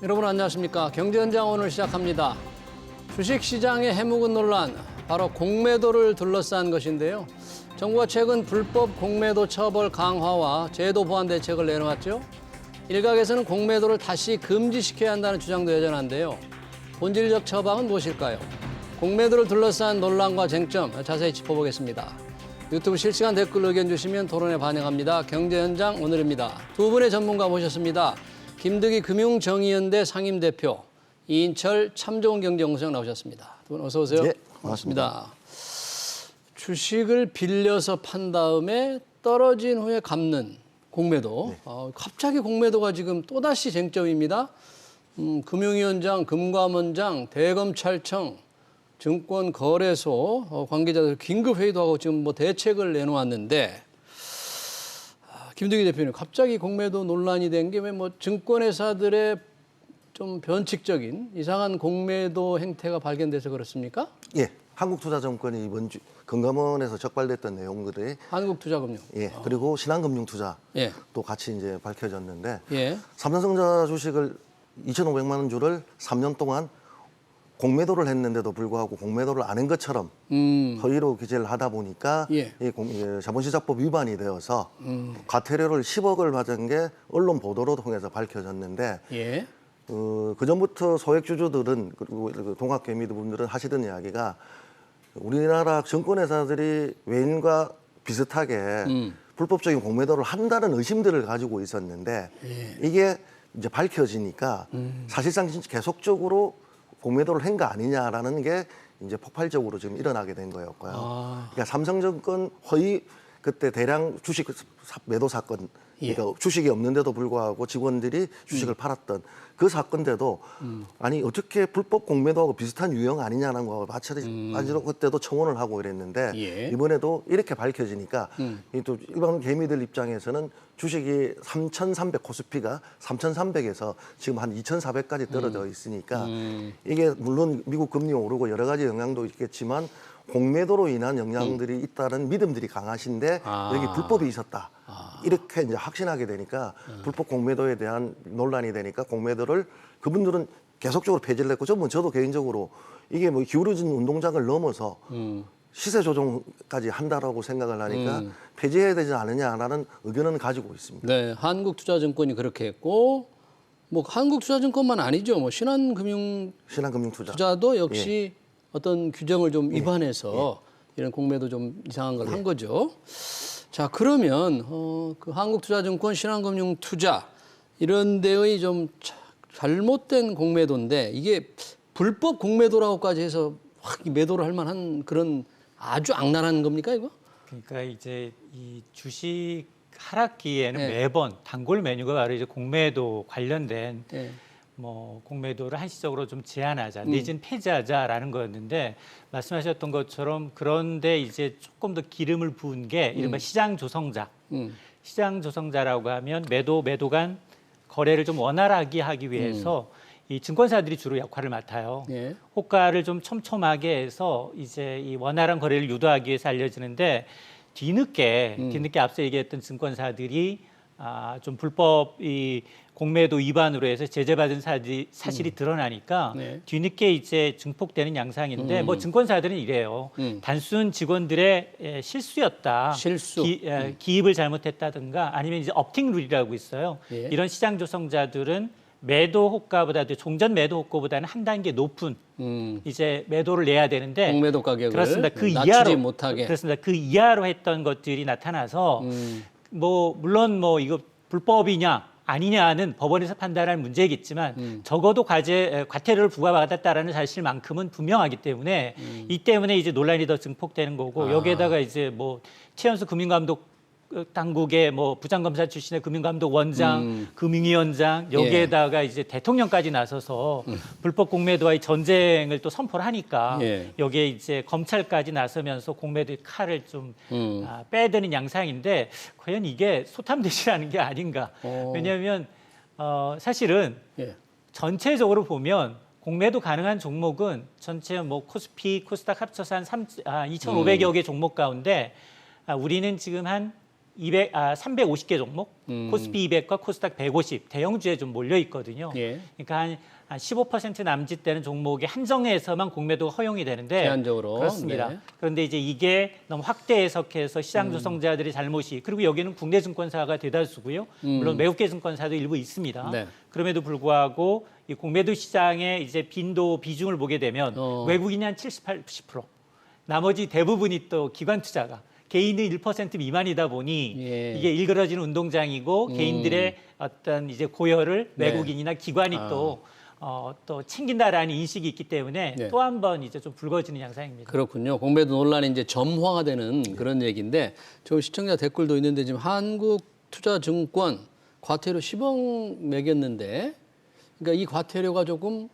여러분 안녕하십니까. 경제현장 오늘 시작합니다. 주식시장의 해묵은 논란, 바로 공매도를 둘러싼 것인데요. 정부가 최근 불법 공매도 처벌 강화와 제도 보완 대책을 내놓았죠. 일각에서는 공매도를 다시 금지시켜야 한다는 주장도 여전한데요. 본질적 처방은 무엇일까요? 공매도를 둘러싼 논란과 쟁점 자세히 짚어보겠습니다. 유튜브 실시간 댓글 의견 주시면 토론에 반영합니다. 경제현장 오늘입니다. 두 분의 전문가 모셨습니다. 김득희 금융정의연대 상임대표, 이인철 참좋은 경제연구소장 나오셨습니다. 두 분 어서 오세요. 네, 반갑습니다. 주식을 빌려서 판 다음에 떨어진 후에 갚는 공매도. 네. 갑자기 공매도가 지금 또다시 쟁점입니다. 금융위원장, 금감원장, 대검찰청, 증권거래소 관계자들 긴급회의도 하고 지금 뭐 대책을 내놓았는데, 김득희 대표님, 갑자기 공매도 논란이 된 게 왜 뭐 증권회사들의 좀 변칙적인 이상한 공매도 행태가 발견돼서 그렇습니까? 예, 한국투자증권이 이번 주 금감원에서 적발됐던 내용들이 한국투자금융. 그리고 신한금융투자 예. 또 같이 이제 밝혀졌는데 예. 삼성전자 주식을 2,500만 원 주를 3년 동안 공매도를 했는데도 불구하고 공매도를 안 한 것처럼 허위로 기재를 하다 보니까 예. 이 자본시장법 위반이 되어서 과태료를 10억을 받은 게 언론 보도로 통해서 밝혀졌는데 예. 그 전부터 소액주주들은 그리고 동학개미분들은 하시던 이야기가 우리나라 증권회사들이 외인과 비슷하게 불법적인 공매도를 한다는 의심들을 가지고 있었는데 이게 이제 밝혀지니까 사실상 진짜 계속적으로 공매도를 한 거 아니냐라는 게 이제 폭발적으로 지금 일어나게 된 거였고요. 그러니까 삼성증권 허위 그때 대량 주식 매도 사건, 그러니까 주식이 없는데도 불구하고 직원들이 주식을 팔았던 그 사건대도 아니 어떻게 불법 공매도하고 비슷한 유형 아니냐는 거하고 마찬가지로 그때도 청원을 하고 이랬는데 이번에도 이렇게 밝혀지니까 또 일반 개미들 입장에서는 주식이 3,300 코스피가 3,300에서 지금 한 2,400까지 떨어져 있으니까 이게 물론 미국 금리 오르고 여러 가지 영향도 있겠지만 공매도로 인한 영향들이 있다는 믿음들이 강하신데 여기 불법이 있었다. 이렇게 이제 확신하게 되니까 불법 공매도에 대한 논란이 되니까 공매도를 그분들은 계속적으로 폐지를 했고 저도 개인적으로 이게 뭐 기울어진 운동장을 넘어서 시세 조정까지 한다라고 생각을 하니까 폐지해야 되지 않느냐라는 의견은 가지고 있습니다. 네, 한국투자증권이 그렇게 했고, 뭐 한국투자증권만 아니죠. 뭐 신한금융투자도 신한금융투자. 역시 어떤 규정을 좀 위반해서 이런 공매도 좀 이상한 걸 한 거죠. 자, 그러면 그 한국투자증권, 신한금융투자 이런 데의 좀 잘못된 공매도인데 이게 불법 공매도라고까지 해서 확 매도를 할 만한 그런 아주 악랄한 겁니까, 이거? 그러니까 이제 이 주식 하락기에는 매번 단골 메뉴가 바로 이제 공매도 관련된 뭐 공매도를 한시적으로 좀 제한하자, 내지는 폐지하자라는 거였는데 말씀하셨던 것처럼 그런데 이제 조금 더 기름을 부은 게 이른바 시장 조성자. 시장 조성자라고 하면 매도 간 거래를 좀 원활하게 하기 위해서 이 증권사들이 주로 역할을 맡아요. 호가를 좀 촘촘하게 해서 이제 이 원활한 거래를 유도하기 위해서 알려지는데 뒤늦게 앞서 얘기했던 증권사들이 좀 불법 이 공매도 위반으로 해서 제재받은 사실이 드러나니까 뒤늦게 이제 증폭되는 양상인데 뭐 증권사들은 이래요. 단순 직원들의 실수였다. 기입을 잘못했다든가 아니면 이제 업팅 룰이라고 있어요. 이런 시장 조성자들은 매도 호가보다도 종전 매도 호가보다는 한 단계 높은 이제 매도를 내야 되는데 공매도 가격을 그렇습니다. 그 낮추지 이하로 못하게. 그렇습니다. 그 이하로 했던 것들이 나타나서 뭐 물론 뭐 이거 불법이냐 아니냐는 법원에서 판단할 문제겠지만 적어도 과태료를 부과받았다라는 사실만큼은 분명하기 때문에 이 때문에 이제 논란이 더 증폭되는 거고 여기에다가 이제 뭐 최연소 금융감독 당국의 뭐 부장검사 출신의 금융감독 원장, 금융위원장 여기에다가 이제 대통령까지 나서서 불법 공매도와의 전쟁을 또 선포를 하니까 여기에 이제 검찰까지 나서면서 공매도의 칼을 좀 빼드는 양상인데 과연 이게 소탐대실하는 게 아닌가? 왜냐하면 사실은 전체적으로 보면 공매도 가능한 종목은 전체 뭐 코스피, 코스닥 합쳐서 한 2,500여 개 종목 가운데 우리는 지금 한 350개 종목, 코스피 200과 코스닥 150 대형주에 좀 몰려 있거든요. 예. 그러니까 한 15% 남짓 되는 종목이 한정해서만 공매도가 허용이 되는데 제한적으로. 그렇습니다. 네. 그런데 이제 이게 너무 확대 해석해서 시장 조성자들의 잘못이 그리고 여기는 국내 증권사가 대다수고요. 물론 외국계 증권사도 일부 있습니다. 네. 그럼에도 불구하고 이 공매도 시장의 이제 빈도 비중을 보게 되면 외국인이 한 78, 90%, 나머지 대부분이 또 기관 투자가 개인은 1% 미만이다 보니 예. 이게 일그러지는 운동장이고 개인들의 어떤 이제 고열을 네. 외국인이나 기관이 또 챙긴다라는 인식이 있기 때문에 네. 또 한 번 이제 좀 불거지는 양상입니다. 그렇군요. 공매도 논란이 이제 점화되는 그런 얘기인데 저 시청자 댓글도 있는데 지금 한국투자증권 과태료 10억 매겼는데 그러니까 이 과태료가 조금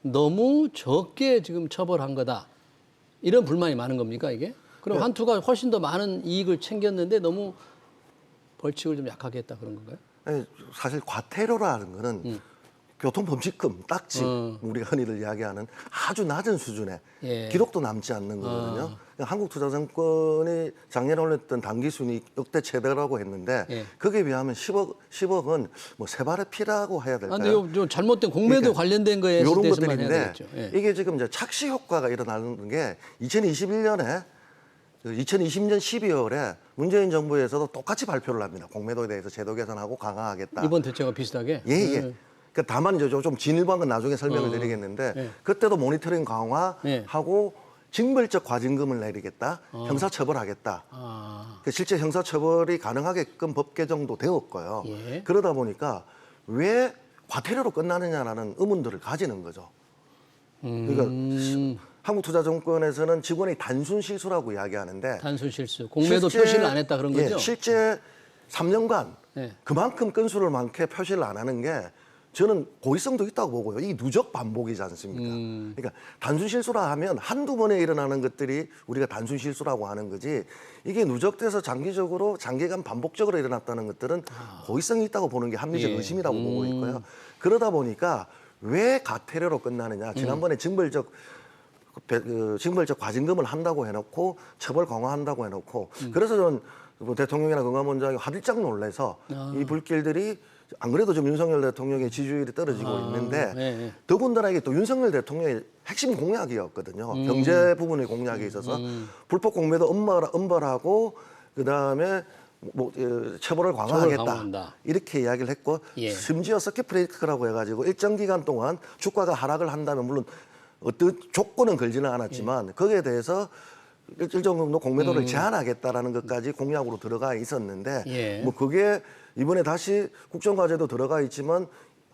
너무 적게 지금 처벌한 거다. 이런 불만이 많은 겁니까 이게? 그럼 네. 한투가 훨씬 더 많은 이익을 챙겼는데 너무 벌칙을 좀 약하게 했다 그런 건가요? 네, 사실 과태료라는 거는 교통범칙금, 딱지, 우리가 흔히들 이야기하는 아주 낮은 수준의 예. 기록도 남지 않는 거거든요. 한국투자증권이 작년에 올렸던 당기순이익 역대 최대라고 했는데 예. 거기에 비하면 10억은 뭐 세 발의 피라고 해야 될까요? 근데 요 잘못된 공매도 그러니까 관련된 거에 이런 대해서만 해야 것들인데 되겠죠. 예. 이게 지금 이제 착시 효과가 일어나는 게 2021년에 2020년 12월에 문재인 정부에서도 똑같이 발표를 합니다. 공매도에 대해서 제도 개선하고 강화하겠다. 이번 대책과 비슷하게? 예. 그러니까 다만 이제 좀 진일보한 건 나중에 설명을 드리겠는데 예. 그때도 모니터링 강화하고 징벌적 과징금을 내리겠다, 형사처벌하겠다. 실제 형사처벌이 가능하게끔 법 개정도 되었고요. 예. 그러다 보니까 왜 과태료로 끝나느냐라는 의문들을 가지는 거죠. 그러니까 한국투자증권에서는 직원의 단순 실수라고 이야기하는데 단순 실수. 공매도 표시를 안 했다 그런 거죠? 실제 3년간 예. 그만큼 건수를 많게 표시를 안 하는 게 저는 고의성도 있다고 보고요. 이 누적 반복이지 않습니까? 그러니까 단순 실수라 하면 한두 번에 일어나는 것들이 우리가 단순 실수라고 하는 거지 이게 누적돼서 장기간 반복적으로 일어났다는 것들은 고의성이 있다고 보는 게 합리적 예. 의심이라고 보고 있고요. 그러다 보니까 왜 과태료로 끝나느냐. 지난번에 징벌적 과징금을 한다고 해놓고 처벌 강화한다고 해놓고 그래서 저는 뭐 대통령이나 금감원장이 화들짝 놀래서 이 불길들이 안 그래도 좀 윤석열 대통령의 지지율이 떨어지고 있는데 네. 더군다나 이게 또 윤석열 대통령의 핵심 공약이었거든요. 경제 부분의 공약에 있어서 불법 공매도 엄벌하고 그다음에 처벌을 강화하겠다. 강화한다. 이렇게 이야기를 했고 예. 심지어 서킷 브레이크라고 해가지고 일정 기간 동안 주가가 하락을 한다면 물론 어떤 조건은 걸지는 않았지만 거기에 대해서 일정 정도 공매도를 제한하겠다라는 것까지 공약으로 들어가 있었는데 예. 뭐 그게 이번에 다시 국정과제도 들어가 있지만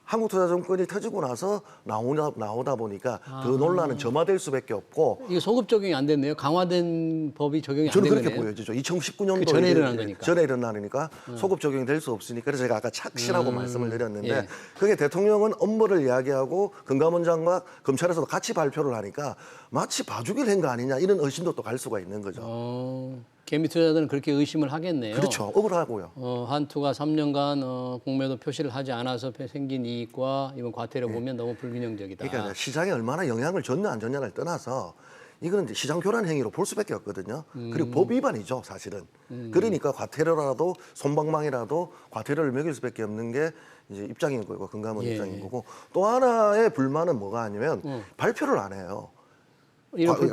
한국투자증권이 터지고 나서 나오다 보니까 그 논란은 점화될 수밖에 없고 이게 소급 적용이 안 됐네요. 강화된 법이 적용이 안 저는 된 그렇게 거네요. 보여지죠. 2019년도에 그 전에 일어난 거니까. 전에 일어나니까 소급 적용이 될 수 없으니까 그래서 제가 아까 착시라고 말씀을 드렸는데 예. 그게 대통령은 엄벌을 이야기하고 금감원장과 검찰에서도 같이 발표를 하니까 마치 봐주기를 한 거 아니냐 이런 의심도 또 갈 수가 있는 거죠. 개미 투자자들은 그렇게 의심을 하겠네요. 그렇죠. 억울하고요. 한투가 3년간 공매도 표시를 하지 않아서 생긴 이익과 이번 과태료 보면 너무 불균형적이다. 그러니까 시장에 얼마나 영향을 줬냐 안 줬냐를 떠나서 이거는 이제 시장 교란 행위로 볼 수밖에 없거든요. 그리고 법 위반이죠, 사실은. 그러니까 과태료라도 솜방망이라도 과태료를 매길 수밖에 없는 게 이제 입장인 거고 금감원 예. 입장인 거고 또 하나의 불만은 뭐가 아니면 발표를 안 해요.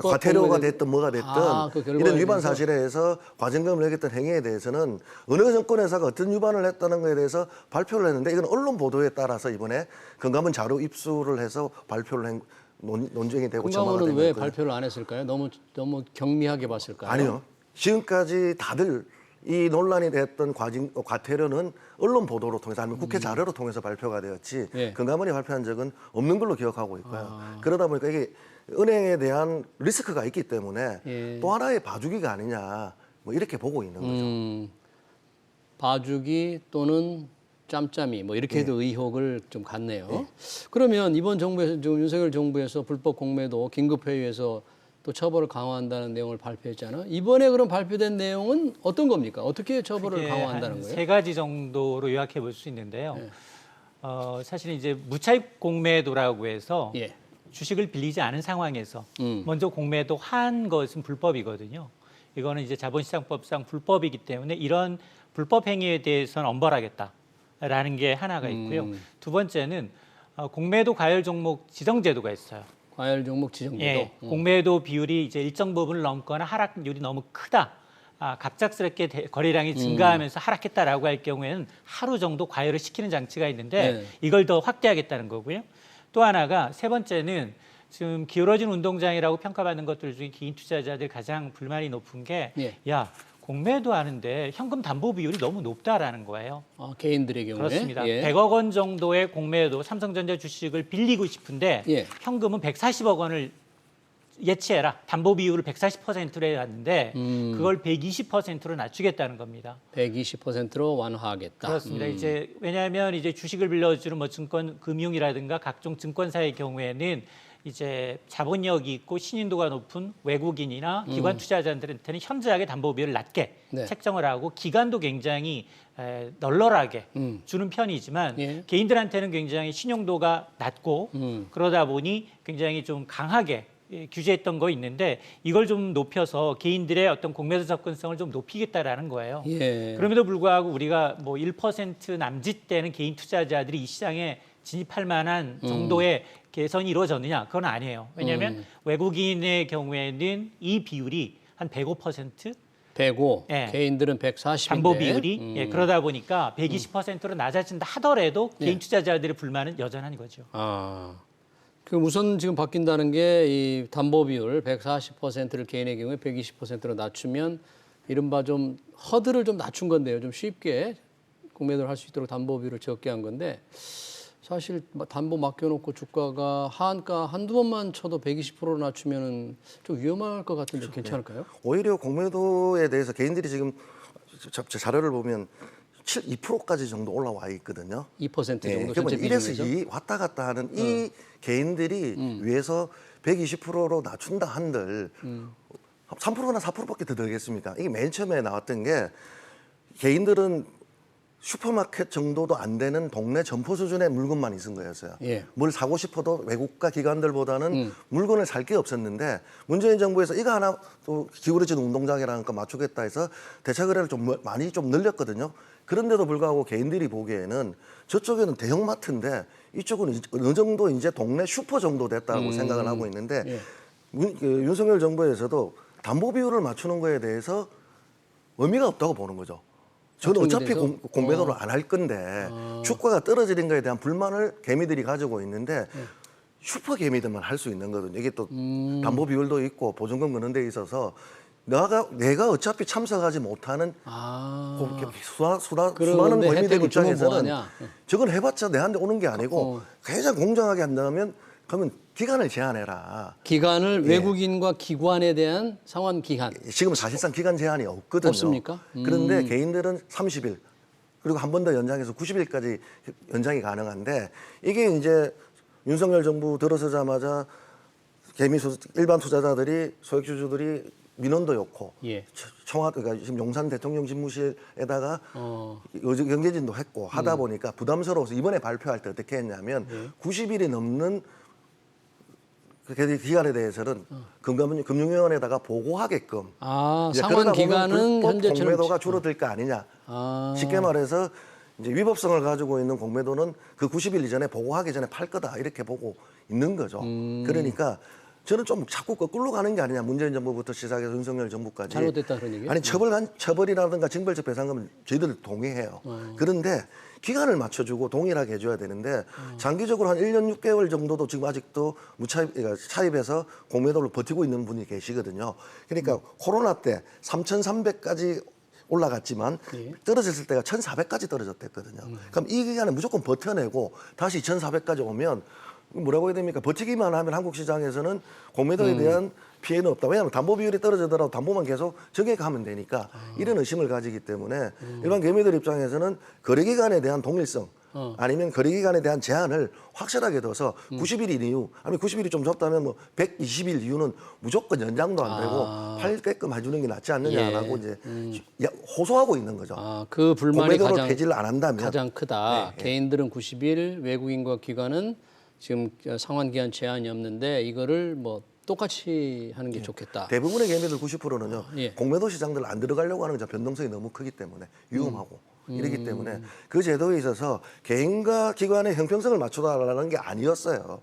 과태료가 됐든 뭐가 됐든 그 결과에 이런 위반 대해서? 사실에 대해서 과징금을 내겠다는 행위에 대해서는 어느 정권회사가 어떤 위반을 했다는 것에 대해서 발표를 했는데 이건 언론 보도에 따라서 이번에 금감원 자료 입수를 해서 발표를 한 논쟁이 되고 점화가 된 금감원은 왜 거거든요. 발표를 안 했을까요? 너무 경미하게 봤을까요? 아니요. 지금까지 다들 이 논란이 됐던 과태료는 언론 보도로 통해서 아니면 국회 자료로 통해서 발표가 되었지 예. 금감원이 발표한 적은 없는 걸로 기억하고 있고요. 그러다 보니까 이게 은행에 대한 리스크가 있기 때문에 예. 또 하나의 봐주기가 아니냐 뭐 이렇게 보고 있는 거죠. 봐주기 또는 짬짬이 뭐 이렇게 해도 의혹을 좀 갖네요. 그러면 이번 정부에서 지금 윤석열 정부에서 불법 공매도 긴급회의에서 또 처벌을 강화한다는 내용을 발표했잖아요. 이번에 그럼 발표된 내용은 어떤 겁니까? 어떻게 처벌을 그게 강화한다는 한 거예요? 세 가지 정도로 요약해 볼 수 있는데요. 사실 이제 무차입 공매도라고 해서 주식을 빌리지 않은 상황에서 먼저 공매도 한 것은 불법이거든요. 이거는 이제 자본시장법상 불법이기 때문에 이런 불법 행위에 대해서는 엄벌하겠다라는 게 하나가 있고요. 두 번째는 공매도 과열 종목 지정 제도가 있어요. 과열 종목 지정제도. 예, 공매도 비율이 이제 일정 부분을 넘거나 하락률이 너무 크다. 갑작스럽게 거래량이 증가하면서 하락했다라고 할 경우에는 하루 정도 과열을 시키는 장치가 있는데 네. 이걸 더 확대하겠다는 거고요. 또 하나가 세 번째는 지금 기울어진 운동장이라고 평가받는 것들 중에 개인 투자자들 가장 불만이 높은 게 예. 야, 공매도 하는데 현금 담보 비율이 너무 높다라는 거예요. 개인들의 경우에. 그렇습니다. 예. 100억 원 정도의 공매도 삼성전자 주식을 빌리고 싶은데 예. 현금은 140억 원을 예치해라. 담보 비율을 140%로 해놨는데 그걸 120%로 낮추겠다는 겁니다. 120%로 완화하겠다. 그렇습니다. 이제 왜냐하면 이제 주식을 빌려주는 뭐 증권 금융이라든가 각종 증권사의 경우에는 이제 자본력이 있고 신인도가 높은 외국인이나 기관 투자자들한테는 현저하게 담보 비율을 낮게 네. 책정을 하고 기간도 굉장히 널널하게 주는 편이지만 예. 개인들한테는 굉장히 신용도가 낮고 그러다 보니 굉장히 좀 강하게 규제했던 거 있는데 이걸 좀 높여서 개인들의 어떤 공매도 접근성을 좀 높이겠다라는 거예요. 예. 그럼에도 불구하고 우리가 뭐 1% 남짓 되는 개인 투자자들이 이 시장에 진입할 만한 정도의 개선이 이루어졌느냐? 그건 아니에요. 왜냐하면 외국인의 경우에는 이 비율이 한 105%? 105, 예. 개인들은 140인데. 담보 비율이 예, 그러다 보니까 120%로 낮아진다 하더라도 개인 투자자들의 불만은 여전한 거죠. 그 우선 지금 바뀐다는 게 이 담보 비율 140%를 개인의 경우에 120%로 낮추면 이른바 좀 허들을 좀 낮춘 건데요. 좀 쉽게 공매도를 할 수 있도록 담보 비율을 적게 한 건데 사실 담보 맡겨놓고 주가가 하한가 한두 번만 쳐도 120%로 낮추면은 좀 위험할 것 같은데 괜찮을까요? 오히려 공매도에 대해서 개인들이 지금 제 자료를 보면 2%까지 정도 올라와 있거든요. 2% 정도 그러면 전체 1에서 비중에서. 2 왔다 갔다 하는 이 개인들이 위에서 120%로 낮춘다 한들 3%나 4%밖에 더 들겠습니까? 이게 맨 처음에 나왔던 게 개인들은 슈퍼마켓 정도도 안 되는 동네 점포 수준의 물건만 있은 거였어요. 예. 뭘 사고 싶어도 외국가 기관들보다는 물건을 살 게 없었는데 문재인 정부에서 이거 하나 또 기울어진 운동장이라는 거 맞추겠다 해서 대차 거래를 좀 많이 좀 늘렸거든요. 그런데도 불구하고 개인들이 보기에는 저쪽에는 대형마트인데 이쪽은 어느 정도 이제 동네 슈퍼 정도 됐다고 생각을 하고 있는데 예. 윤석열 정부에서도 담보 비율을 맞추는 거에 대해서 의미가 없다고 보는 거죠. 저는 어차피 공매도를 안 할 건데 주가가 떨어지는 거에 대한 불만을 개미들이 가지고 있는데 슈퍼 개미들만 할 수 있는 거거든요. 이게 또 담보 비율도 있고 보증금 그런 데 있어서 내가 어차피 참석하지 못하는 수많은 그런데 개미들 혜택을 주면 입장에서는 뭐하냐? 저건 해봤자 내한테 오는 게 아니고 가장 공정하게 한다면 그러면 기간을 제한해라. 기간을 외국인과 기관에 대한 상환 기한. 지금 사실상 기간 제한이 없거든요. 없습니까? 그런데 개인들은 30일 그리고 한 번 더 연장해서 90일까지 연장이 가능한데 이게 이제 윤석열 정부 들어서자마자 일반 투자자들이 소액주주들이 민원도 넣고 예. 그러니까 지금 용산 대통령 집무실에다가 경제진도 했고 하다 보니까 부담스러워서 이번에 발표할 때 어떻게 했냐면 90일이 넘는 그 기간에 대해서는 금융위원회에다가 보고하게끔 상환 기간은 현재처럼 공매도가 줄어들 거 아니냐. 쉽게 말해서 이제 위법성을 가지고 있는 공매도는 그 90일 이전에 보고하기 전에 팔 거다 이렇게 보고 있는 거죠. 그러니까 저는 좀 자꾸 거꾸로 가는 게 아니냐. 문재인 정부부터 시작해서 윤석열 정부까지. 잘못됐다 그런 얘기예요? 아니 처벌이라든가 징벌적 배상금은 저희들 동의해요. 그런데 기간을 맞춰주고 동일하게 해줘야 되는데 장기적으로 한 1년 6개월 정도도 지금 아직도 차입해서 공매도를 버티고 있는 분이 계시거든요. 그러니까 코로나 때 3,300까지 올라갔지만 떨어졌을 때가 1,400까지 떨어졌댔거든요. 그럼 이 기간에 무조건 버텨내고 다시 2,400까지 오면 뭐라고 해야 됩니까? 버티기만 하면 한국 시장에서는 공매도에 대한 피해는 없다. 왜냐하면 담보 비율이 떨어지더라도 담보만 계속 정액하면 되니까 이런 의심을 가지기 때문에 일반 개미들 입장에서는 거래기간에 대한 동일성 아니면 거래기간에 대한 제한을 확실하게 둬서 90일인 이유 아니면 90일이 좀 적다면 뭐 120일 이유는 무조건 연장도 안 되고 팔게끔 해주는 게 낫지 않느냐라고 이제 호소하고 있는 거죠. 그 불만이 공매도를 폐지를 안 한다면 가장 크다. 개인들은 90일, 외국인과 기관은 지금 상환 기한 제한이 없는데 이거를 뭐 똑같이 하는 게 좋겠다. 대부분의 개미들 90%는요. 예. 공매도 시장들 안 들어가려고 하는 게 변동성이 너무 크기 때문에 위험하고 이렇기 때문에 그 제도에 있어서 개인과 기관의 형평성을 맞추다라는 게 아니었어요.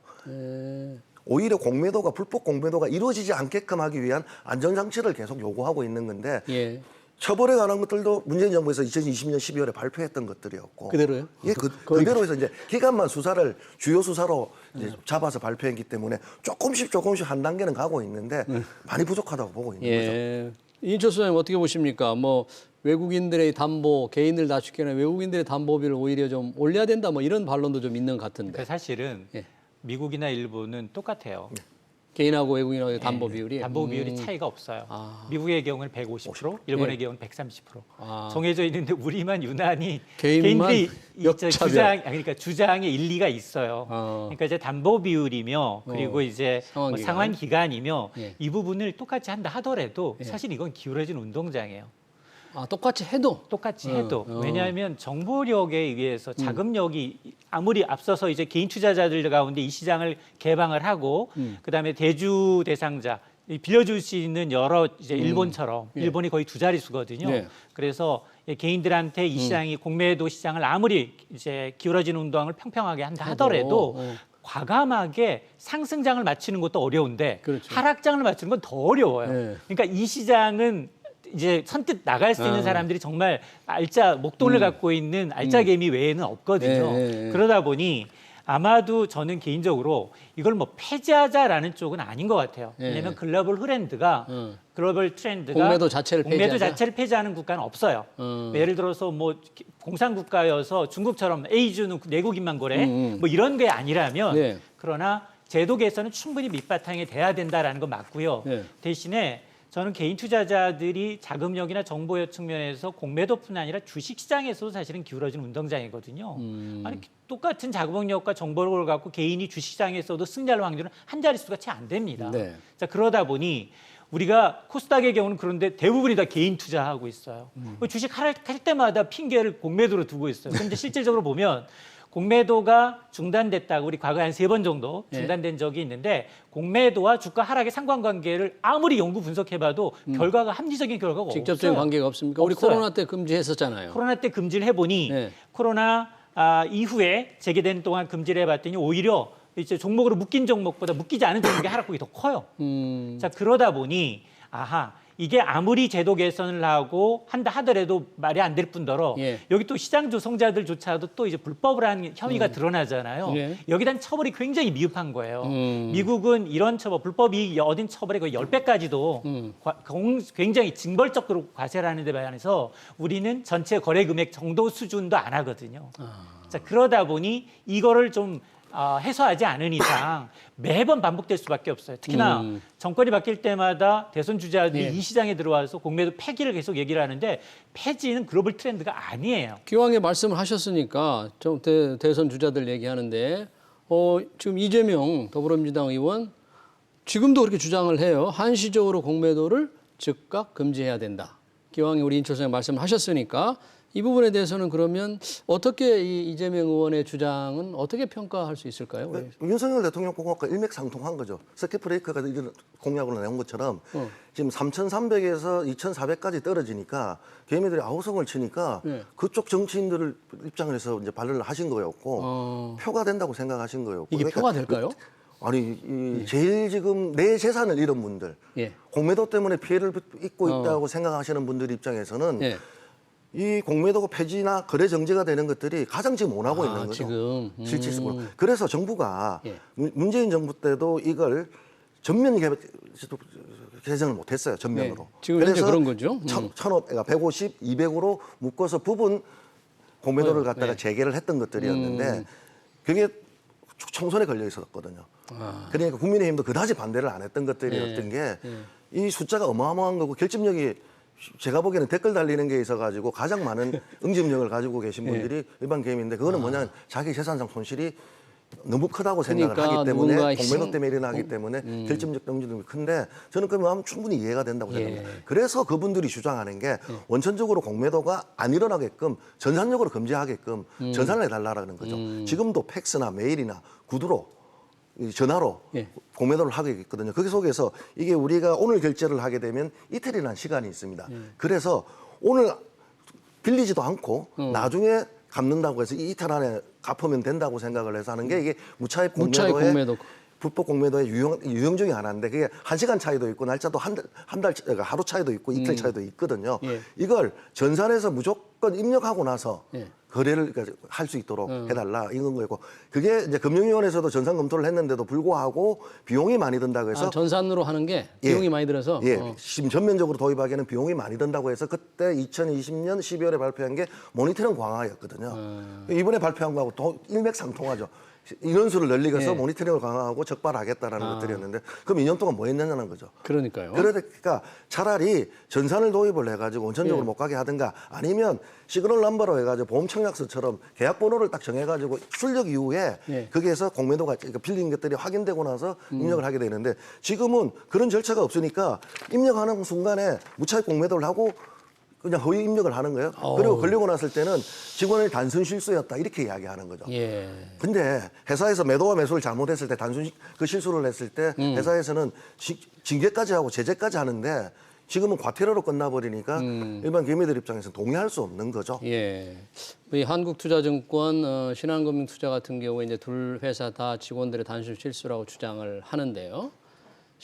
오히려 공매도가 불법 공매도가 이루어지지 않게끔 하기 위한 안전장치를 계속 요구하고 있는 건데 예. 처벌에 관한 것들도 문재인 정부에서 2020년 12월에 발표했던 것들이었고 그대로요? 예, 그대로 해서 이제 기간만 수사를 주요 수사로 이제 잡아서 발표했기 때문에 조금씩 한 단계는 가고 있는데 많이 부족하다고 보고 있는 거죠. 예. 이인철 소장님 어떻게 보십니까? 뭐 외국인들의 담보, 개인들 낮추기에는 외국인들의 담보비를 오히려 좀 올려야 된다, 뭐 이런 반론도 좀 있는 것 같은데. 그러니까 사실은 예. 미국이나 일본은 똑같아요. 개인하고 외국인하고의 담보 비율이 담보 비율이 차이가 없어요. 아. 미국의 경우는 150%, 일본의 예. 경우는 130% 아. 정해져 있는데 우리만 유난히 개인만 개인들이 이 역차별. 그러니까 주장에 일리가 있어요. 그러니까 이제 담보 비율이며 그리고 이제 상환 기간. 상환 기간이며 예. 이 부분을 똑같이 한다 하더라도 사실 이건 기울어진 운동장이에요. 아, 똑같이 해도 똑같이 해도 왜냐하면 정보력에 의해서 자금력이 아무리 앞서서 이제 개인 투자자들 가운데 이 시장을 개방을 하고 그다음에 대주 대상자 이 빌려줄 수 있는 여러 이제 일본처럼 예. 일본이 거의 두 자릿수거든요. 네. 그래서 개인들한테 이 시장이 공매도 시장을 아무리 이제 기울어진 운동을 평평하게 한다 하더라도 과감하게 상승장을 맞추는 것도 어려운데 그렇죠. 하락장을 맞추는 건 더 어려워요. 네. 그러니까 이 시장은 이제 선뜻 나갈 수 있는 사람들이 정말 알짜 목돈을 갖고 있는 알짜 개미 외에는 없거든요. 그러다 보니 아마도 저는 개인적으로 이걸 뭐 폐지하자라는 쪽은 아닌 것 같아요. 왜냐하면 글로벌 트렌드가 글로벌 트렌드가 공매도 자체를 폐지하자? 자체를 폐지하는 국가는 없어요. 예를 들어서 뭐 공산국가여서 중국처럼 A주는 내국인만 거래 뭐 이런 게 아니라면 네. 그러나 제도 개선은 충분히 밑바탕이 돼야 된다라는 건 맞고요. 네. 대신에 저는 개인 투자자들이 자금력이나 정보력 측면에서 공매도뿐 아니라 주식시장에서도 사실은 기울어진 운동장이거든요. 아니 똑같은 자금력과 정보력을 갖고 개인이 주식시장에서도 승리할 확률은 한 자릿수가 채 안 됩니다. 네. 자 그러다 보니 우리가 코스닥의 경우는 그런데 대부분이 다 개인 투자하고 있어요. 주식 하락할 때마다 핑계를 공매도로 두고 있어요. 그런데 실질적으로 보면 공매도가 중단됐다고 우리 과거에 한 3번 정도 중단된 적이 있는데 공매도와 주가 하락의 상관관계를 아무리 연구 분석해봐도 결과가 합리적인 결과가 직접적인 없어요. 관계가 없습니까? 우리 없어요. 코로나 때 금지했었잖아요. 코로나 때 금지를 해보니 네. 코로나 이후에 재개되는 동안 금지를 해봤더니 오히려 이제 종목으로 묶인 종목보다 묶이지 않은 종목의 하락폭이 더 커요. 자 그러다 보니 아하 이게 아무리 제도 개선을 하고 한다 하더라도 말이 안 될 뿐더러 예. 여기 또 시장 조성자들조차도 또 이제 불법을 한 혐의가 드러나잖아요. 예. 여기에 대한 처벌이 굉장히 미흡한 거예요. 미국은 이런 처벌, 불법이 얻은 처벌의 거의 10배까지도 굉장히 징벌적으로 과세를 하는 데 반해서 우리는 전체 거래 금액 정도 수준도 안 하거든요. 자, 그러다 보니 이거를 좀 해소하지 않은 이상 매번 반복될 수밖에 없어요. 특히나 정권이 바뀔 때마다 대선 주자들이 예. 이 시장에 들어와서 공매도 폐기를 계속 얘기를 하는데 폐지는 글로벌 트렌드가 아니에요. 기왕에 말씀을 하셨으니까 좀 대선 주자들 얘기하는데 지금 이재명 더불어민주당 의원 지금도 그렇게 주장을 해요. 한시적으로 공매도를 즉각 금지해야 된다. 기왕에 우리 인철 선생님 말씀을 하셨으니까 이 부분에 대해서는 그러면 어떻게 이 이재명 의원의 주장은 어떻게 평가할 수 있을까요? 윤석열 대통령 공약과 일맥상통한 거죠. 서킷 브레이크가 이런 공약으로 내온 것처럼 지금 3,300에서 2,400까지 떨어지니까 개미들이 아우성을 치니까 그쪽 정치인들 입장에서 이제 반론을 하신 거였고 표가 된다고 생각하신 거였고 이게 표가 될까요? 아니 제일 지금 내 재산을 잃은 분들 예. 공매도 때문에 피해를 입고 있다고 생각하시는 분들 입장에서는 예. 이 공매도가 폐지나 거래 정지가 되는 것들이 가장 지금 원하고 있는 거죠. 지금 실질적으로. 그래서 정부가 예. 문재인 정부 때도 이걸 전면 개정을 못했어요. 전면으로. 네. 지금 현재 그런 거죠. 1,500, 150, 200으로 묶어서 부분 공매도를 갖다가 재개를 했던 것들이었는데 그게 총선에 걸려 있었거든요. 그러니까 국민의힘도 그다지 반대를 안 했던 것들이었던 게 이 숫자가 어마어마한 거고 결집력이 제가 보기에는 댓글 달리는 게 있어가지고 가장 많은 응집력을 가지고 계신 분들이 일반 개미인데 그거는 뭐냐면 자기 재산상 손실이 너무 크다고 생각을 그러니까 하기 때문에 누군가의 공매도 때문에 일어나기 때문에 결집력 응집력이 큰데 저는 그 마음 충분히 이해가 된다고 생각합니다. 그래서 그분들이 주장하는 게 원천적으로 공매도가 안 일어나게끔 전산적으로 금지하게끔 전산을 해달라는 거죠. 지금도 팩스나 메일이나 구두로 전화로 예. 공매도를 하게 있거든요. 거기 속에서 이게 우리가 오늘 결제를 하게 되면 이틀이라는 시간이 있습니다. 그래서 오늘 빌리지도 않고 나중에 갚는다고 해서 이 이틀 안에 갚으면 된다고 생각을 해서 하는 게 이게 무차입 무차입 공매도의 공매도. 불법 공매도의 유형 중에 하나인데 그게 1시간 차이도 있고 날짜도 한 달 하루 차이도 있고 이틀 차이도 있거든요. 예. 이걸 전산에서 무조건 입력하고 나서 예. 거래를 할 수 있도록 해달라 이건 거고 그게 이제 금융위원회에서도 전산 검토를 했는데도 불구하고 비용이 많이 든다고 해서 전산으로 하는 게 비용이 많이 들어서. 예, 지금 전면적으로 도입하기에는 비용이 많이 든다고 해서 그때 2020년 12월에 발표한 게 모니터링 강화였거든요. 이번에 발표한 거하고 또 일맥상통하죠. 인원수를 늘리면서 예. 모니터링을 강화하고 적발하겠다라는 것들이었는데 그럼 2년 동안 뭐 했느냐는 거죠. 그러니까요. 그러니까 차라리 전산을 도입을 해가지고 원천적으로 예. 못 가게 하든가 아니면 시그널 넘버로 해가지고 보험 청약서처럼 계약 번호를 딱 정해가지고 출력 이후에 예. 거기에서 공매도가 그러니까 빌린 것들이 확인되고 나서 입력을 하게 되는데 지금은 그런 절차가 없으니까 입력하는 순간에 무차입 공매도를 하고 그냥 허위 입력을 하는 거예요. 그리고 걸리고 났을 때는 직원의 단순 실수였다 이렇게 이야기하는 거죠. 예. 근데 회사에서 매도와 매수를 잘못했을 때 단순 그 실수를 했을 때 회사에서는 징계까지 하고 제재까지 하는데 지금은 과태료로 끝나버리니까 일반 개미들 입장에서 동의할 수 없는 거죠. 예. 이 한국투자증권, 신한금융투자 같은 경우에 이제 둘 회사 다 직원들의 단순 실수라고 주장을 하는데요.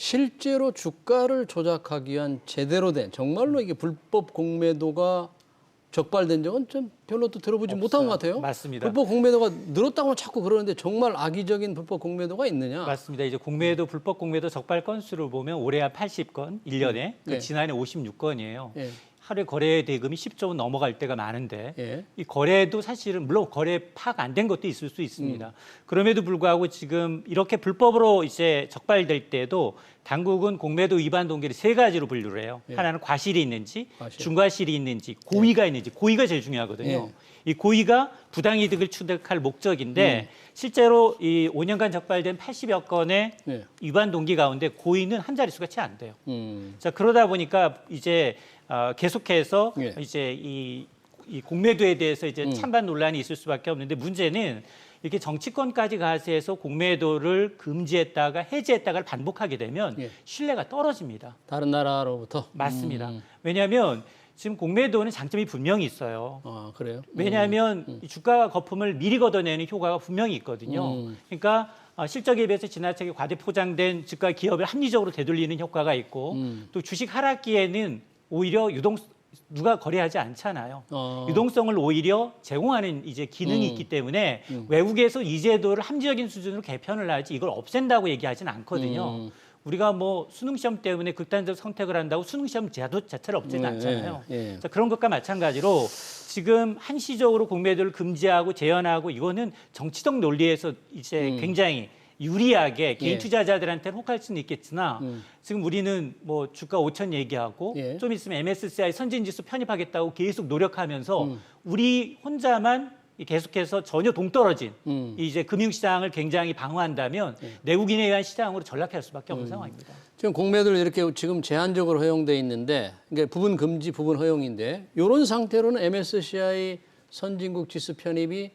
실제로 주가를 조작하기 위한 제대로 된 정말로 이게 불법 공매도가 적발된 적은 좀 별로 또 들어보지 못한 것 같아요. 맞습니다. 불법 공매도가 늘었다고 자꾸 그러는데 정말 악의적인 불법 공매도가 있느냐? 맞습니다. 이제 공매도 불법 공매도 적발 건수를 보면 올해 한 80건, 1년에 예. 지난해 56건이에요. 예. 하루에 거래 대금이 10조 원 넘어갈 때가 많은데 예. 이 거래도 사실은 물론 거래 파악 안 된 것도 있을 수 있습니다. 그럼에도 불구하고 지금 이렇게 불법으로 이제 적발될 때도 당국은 공매도 위반 동기를 세 가지로 분류를 해요. 예. 하나는 과실이 있는지, 과실. 중과실이 있는지, 고의가 있는지. 고의가 제일 중요하거든요. 예. 이 고의가 부당이득을 취득할 목적인데 실제로 이 5년간 적발된 80여 건의 예. 위반 동기 가운데 고의는 한 자릿수가 채 안 돼요. 음. 자 그러다 보니까 이제 계속해서 예. 이제 이 공매도에 대해서 이제 찬반 논란이 있을 수밖에 없는데 문제는 이렇게 정치권까지 가서 해서 공매도를 금지했다가 해제했다가를 반복하게 되면 예. 신뢰가 떨어집니다. 다른 나라로부터? 맞습니다. 왜냐하면 지금 공매도는 장점이 분명히 있어요. 아, 그래요? 왜냐하면 이 주가 거품을 미리 걷어내는 효과가 분명히 있거든요. 그러니까 실적에 비해서 지나치게 과대 포장된 주가 기업을 합리적으로 되돌리는 효과가 있고 또 주식 하락기에는 오히려 누가 거래하지 않잖아요. 유동성을 오히려 제공하는 이제 기능이 있기 때문에 외국에서 이 제도를 합리적인 수준으로 개편을 하지 이걸 없앤다고 얘기하지는 않거든요. 우리가 뭐 수능 시험 때문에 극단적 선택을 한다고 수능 시험 제도 자체를 없애지 않잖아요. 예. 자, 그런 것과 마찬가지로 지금 한시적으로 공매도를 금지하고 제한하고 이거는 정치적 논리에서 이제 굉장히 유리하게 개인 예. 투자자들한테는 혹할 수는 있겠으나 지금 우리는 뭐 주가 5천 얘기하고 예. 좀 있으면 MSCI 선진지수 편입하겠다고 계속 노력하면서 우리 혼자만 계속해서 전혀 동떨어진 이제 금융시장을 굉장히 방어한다면 내국인에 의한 시장으로 전락할 수밖에 없는 상황입니다. 지금 공매도를 이렇게 지금 제한적으로 허용돼 있는데 이게 부분 금지, 부분 허용인데 이런 상태로는 MSCI 선진국 지수 편입이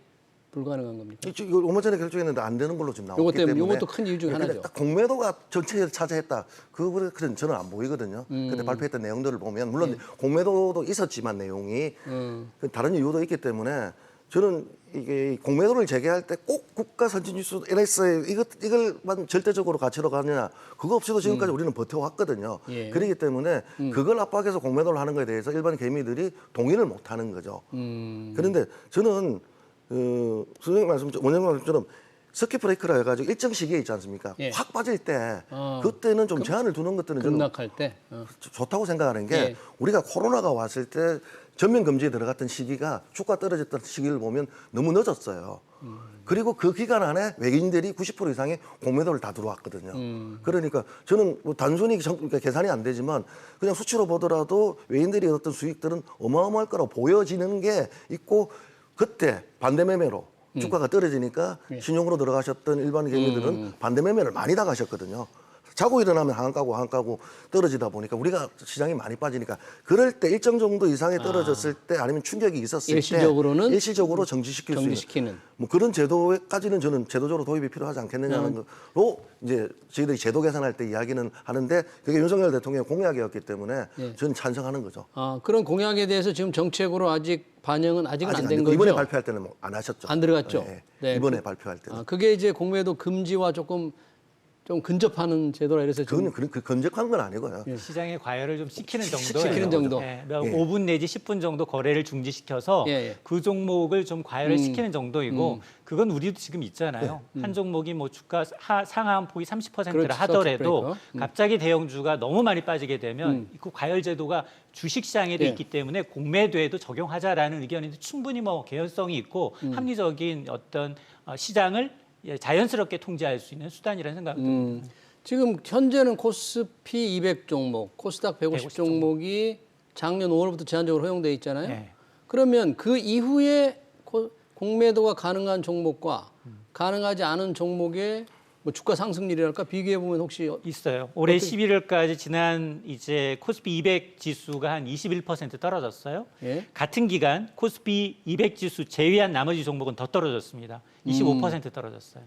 불가능한 겁니까? 이거 얼마 전에 결정했는데 안 되는 걸로 지금 나왔기 요것 때문에, 때문에 요것도 큰 이유 중에 근데 하나죠. 딱 공매도가 전체를 차지했다. 그거는 저는 안 보이거든요. 그때 발표했던 내용들을 보면 물론 공매도도 있었지만 내용이 그 다른 이유도 있기 때문에 저는 이게 공매도를 재개할 때 꼭 국가 선진지수 NSA 이걸만 절대적으로 가치로 가느냐 그거 없이도 지금까지 우리는 버텨왔거든요. 예. 그렇기 때문에 그걸 압박해서 공매도를 하는 것에 대해서 일반 개미들이 동의를 못하는 거죠. 그런데 저는 선생님 원장님 말씀처럼 서킷 브레이크라 해가지고 일정 시기에 있지 않습니까? 예. 확 빠질 때 그때는 좀 제한을 두는 것들은 저는 급락할 때. 좋다고 생각하는 게 예. 우리가 코로나가 왔을 때 전면 금지에 들어갔던 시기가 주가 떨어졌던 시기를 보면 너무 늦었어요. 그리고 그 기간 안에 외국인들이 90% 이상의 공매도를 다 들어왔거든요. 그러니까 저는 뭐 단순히 그러니까 계산이 안 되지만 그냥 수치로 보더라도 외국인들이 얻었던 수익들은 어마어마할 거라고 보여지는 게 있고 그때 반대 매매로 주가가 떨어지니까 신용으로 들어가셨던 일반 개미들은 반대 매매를 많이 당하셨거든요. 자고 일어나면 한가고 떨어지다 보니까 우리가 시장이 많이 빠지니까 그럴 때 일정 정도 이상이 떨어졌을 때 아니면 충격이 있었을 일시적으로는 때 일시적으로 정지시킬 수 있는 뭐 그런 제도까지는 저는 제도적으로 도입이 필요하지 않겠느냐는 거로 이제 저희들이 제도 개선할 때 이야기는 하는데 그게 윤석열 대통령의 공약이었기 때문에 저는 찬성하는 거죠. 아, 그런 공약에 대해서 지금 정책으로 아직은 반영은 아직은 안 된 거죠? 이번에 발표할 때는 뭐 안 하셨죠. 안 들어갔죠? 네. 네. 이번에 발표할 때는. 아, 그게 이제 공매도 금지와 조금 좀 근접하는 제도라 이래서 그거는 그 검증한 건 아니고요. 시장의 과열을 좀 시키는 정도. 시키는 정도. 예, 5분 내지 10분 정도 거래를 중지시켜서 그 종목을 좀 과열을 시키는 정도이고 그건 우리도 지금 있잖아요. 한 종목이 뭐 주가 상하한 폭이 30%라 그렇죠. 하더라도 갑자기 대형주가 너무 많이 빠지게 되면 그 과열 제도가 주식 시장에도 있기 때문에 공매도에도 적용하자라는 의견이 충분히 뭐 개연성이 있고 합리적인 어떤 시장을 자연스럽게 통제할 수 있는 수단이라는 생각이 듭니다. 지금 현재는 코스피 200 종목, 코스닥 150 종목이 작년 5월부터 제한적으로 허용돼 있잖아요. 네. 그러면 그 이후에 공매도가 가능한 종목과 가능하지 않은 종목의 뭐 주가 상승률이랄까 비교해 보면 혹시 있어요. 올해 11월까지 지난 이제 코스피 200 지수가 한 21% 떨어졌어요. 예? 같은 기간 코스피 200 지수 제외한 나머지 종목은 더 떨어졌습니다. 25% 떨어졌어요.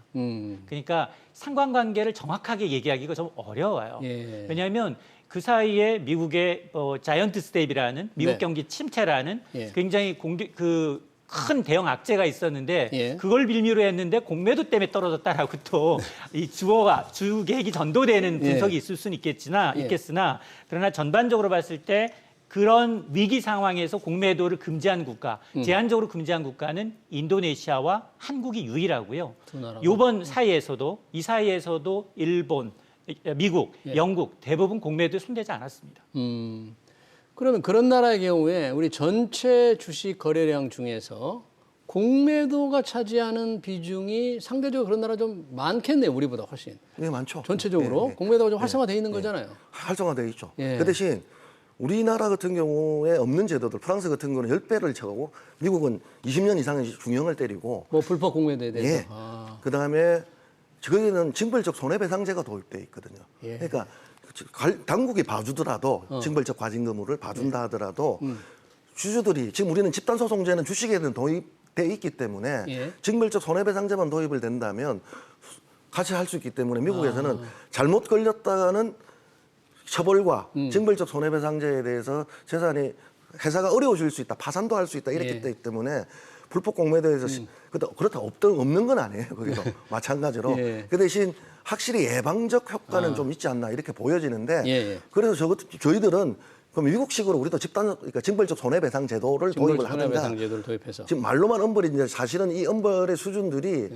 그러니까 상관관계를 정확하게 얘기하기가 좀 어려워요. 예. 왜냐하면 그 사이에 미국의 자이언트 스텝이라는 미국 네. 경기 침체라는 예. 굉장히 큰 대형 악재가 있었는데 예. 그걸 빌미로 했는데 공매도 때문에 떨어졌다라고 또 이 주 계획이 전도되는 분석이 있을 수는 있겠으나 그러나 전반적으로 봤을 때 그런 위기 상황에서 공매도를 금지한 국가, 제한적으로 금지한 국가는 인도네시아와 한국이 유일하고요. 두 나라가. 이번 사이에서도 이 사이에서도 일본, 미국, 영국 대부분 공매도에 손대지 않았습니다. 그러면 그런 나라의 경우에 우리 전체 주식 거래량 중에서 공매도가 차지하는 비중이 상대적으로 그런 나라 좀 많겠네요. 우리보다 훨씬. 네, 많죠. 전체적으로 공매도가 좀 활성화되어 있는 거잖아요. 활성화되어 있죠. 예. 그 대신 우리나라 같은 경우에 없는 제도들, 프랑스 같은 경우는 10배를 쳐가고 미국은 20년 이상의 중형을 때리고 뭐 불법 공매도에 대해서. 예. 그다음에 저기는 징벌적 손해배상제가 도입돼 있거든요. 예. 그러니까 당국이 봐주더라도 징벌적 과징금을 봐준다 하더라도 주주들이 지금 우리는 집단소송제는 주식에는 도입돼 있기 때문에 예. 징벌적 손해배상제만 도입을 된다면 같이 할 수 있기 때문에 미국에서는 잘못 걸렸다가는 처벌과 징벌적 손해배상제에 대해서 재산이 회사가 어려워질 수 있다, 파산도 할 수 있다 이렇기 예. 때문에 불법 공매도에서 그렇다 없는 건 아니에요. 거기도 마찬가지로. 예. 그 대신 확실히 예방적 효과는 좀 있지 않나 이렇게 보여지는데 예. 그래서 저희들은 그럼 미국식으로 우리도 그러니까 징벌적 손해배상 제도를 도입을 하든가 손해배상 제도를 도입해서. 지금 말로만 엄벌인데 사실은 이 엄벌의 수준들이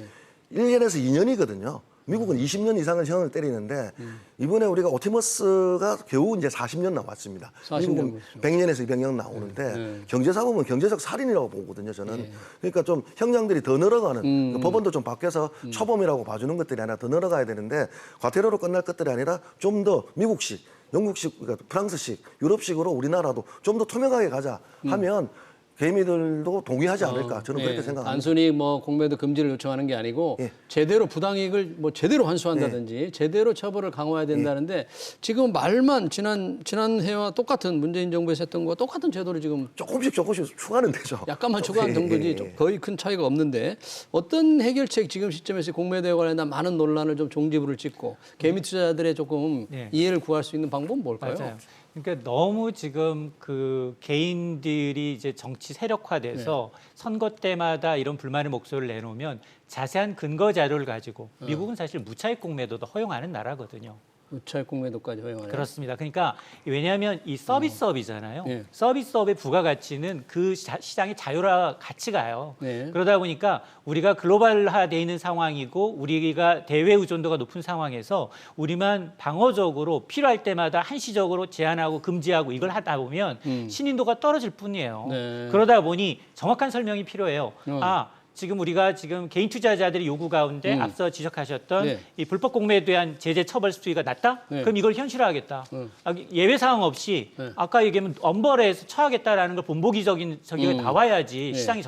1년에서 2년이거든요. 미국은 20년 이상을 형을 때리는데 이번에 우리가 오티머스가 겨우 이제 40년 나왔습니다. 40년 미국은 그렇죠. 100년에서 200년 나오는데 경제사범은 경제적 살인이라고 보거든요. 저는. 그러니까 좀 형량들이 더 늘어가는 법원도 좀 바뀌어서 초범이라고 봐주는 것들이 아니라 더 늘어가야 되는데 과태료로 끝날 것들이 아니라 좀 더 미국식, 영국식, 그러니까 프랑스식, 유럽식으로 우리나라도 좀 더 투명하게 가자 하면 개미들도 동의하지 않을까 저는 그렇게 생각합니다. 단순히 뭐 공매도 금지를 요청하는 게 아니고 제대로 부당이익을 뭐 제대로 환수한다든지 제대로 처벌을 강화해야 된다는데 지금 말만 지난해와 똑같은 문재인 정부에서 했던 거와 똑같은 제도를 지금 조금씩 추가는 되죠. 약간만 추가한 정도지 좀 거의 큰 차이가 없는데 어떤 해결책 지금 시점에서 공매도에 관련한 많은 논란을 좀 종지부를 찍고 개미 투자자들의 조금 이해를 구할 수 있는 방법은 뭘까요? 맞아요. 그러니까 너무 지금 그 개인들이 이제 정치 세력화돼서 선거 때마다 이런 불만의 목소리를 내놓으면 자세한 근거 자료를 가지고 미국은 사실 무차익 공매도도 허용하는 나라거든요. 무차익 공매도까지 허용하네요. 그렇습니다. 그러니까 왜냐하면 이 서비스업이잖아요. 예. 서비스업의 부가가치는 그 시장의 자유화 같이 가요. 네. 그러다 보니까 우리가 글로벌화되어 있는 상황이고 우리가 대외 의존도가 높은 상황에서 우리만 방어적으로 필요할 때마다 한시적으로 제한하고 금지하고 이걸 하다 보면 신인도가 떨어질 뿐이에요. 네. 그러다 보니 정확한 설명이 필요해요. 지금 우리가 지금 개인 투자자들의 요구 가운데 앞서 지적하셨던 네. 이 불법 공매에 대한 제재 처벌 수위가 낮다? 네. 그럼 이걸 현실화하겠다. 예외 사항 없이 아까 얘기하면 엄벌해서 처하겠다라는 걸 본보기적인 저기가 나와야지 시장이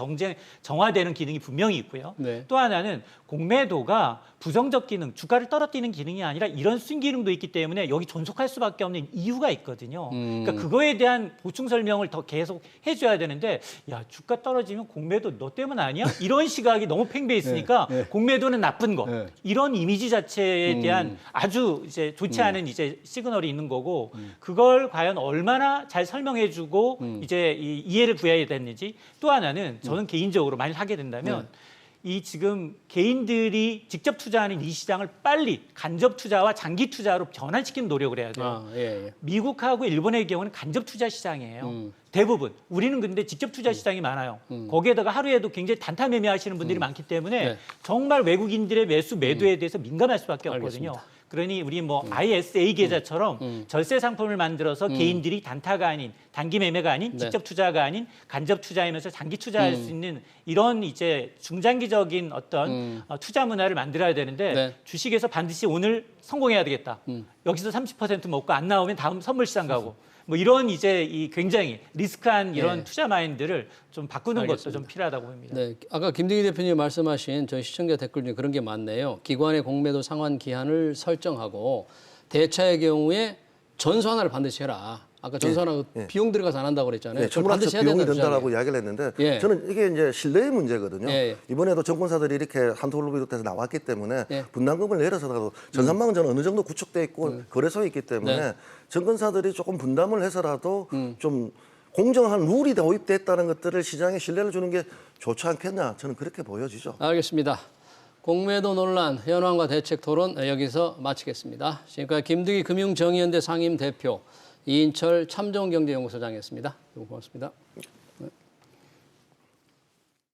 정화되는 기능이 분명히 있고요. 네. 또 하나는 공매도가 부정적 기능, 주가를 떨어뜨리는 기능이 아니라 이런 순기능도 있기 때문에 여기 존속할 수밖에 없는 이유가 있거든요. 그러니까 그거에 대한 보충 설명을 더 계속 해줘야 되는데, 야, 주가 떨어지면 공매도 너 때문 아니야? 이런 시각이 너무 팽배해 있으니까 공매도는 나쁜 거. 이런 이미지 자체에 대한 아주 이제 좋지 않은 이제 시그널이 있는 거고, 그걸 과연 얼마나 잘 설명해주고 이제 이해를 구해야 되는지. 또 하나는 저는 개인적으로 만일 하게 된다면 이 지금 개인들이 직접 투자하는 이 시장을 빨리 간접 투자와 장기 투자로 변환시키는 노력을 해야 돼요. 미국하고 일본의 경우는 간접 투자 시장이에요. 대부분. 우리는 근데 직접 투자 시장이 많아요. 거기에다가 하루에도 굉장히 단타 매매하시는 분들이 많기 때문에 정말 외국인들의 매수 매도에 대해서 민감할 수밖에 없거든요. 알겠습니다. 그러니 우리 뭐 ISA 계좌처럼 절세 상품을 만들어서 개인들이 단타가 아닌 단기 매매가 아닌 직접 투자가 아닌 간접 투자하면서 장기 투자할 수 있는 이런 이제 중장기적인 어떤 투자 문화를 만들어야 되는데 주식에서 반드시 오늘 성공해야 되겠다. 여기서 30% 먹고 안 나오면 다음 선물 시장 가고 뭐 이런 이제 이 굉장히 리스크한 이런 투자 마인드를 좀 바꾸는 것도 좀 필요하다고 봅니다. 네, 아까 김등희 대표님 말씀하신 저희 시청자 댓글 중에 그런 게 많네요. 기관의 공매도 상환 기한을 설정하고 대차의 경우에 전수하나를 반드시 해라. 아까 전수하나 비용 들어가서 안 한다고 그랬잖아요. 천문학적 비용이 든다라고 이야기를 했는데 저는 이게 이제 신뢰의 문제거든요. 이번에도 정권사들이 이렇게 한토를 비롯해서 나왔기 때문에 분담금을 내려서라도 전산망은 저는 어느 정도 구축돼 있고 거래소에 있기 때문에 정권사들이 조금 분담을 해서라도 좀 공정한 룰이 도입됐다는 것들을 시장에 신뢰를 주는 게 좋지 않겠냐, 저는 그렇게 보여지죠. 알겠습니다. 공매도 논란 현황과 대책 토론 여기서 마치겠습니다. 지금까지 김등희 금융정의연대 상임 대표, 이인철 참정경제연구소장이었습니다. 고맙습니다.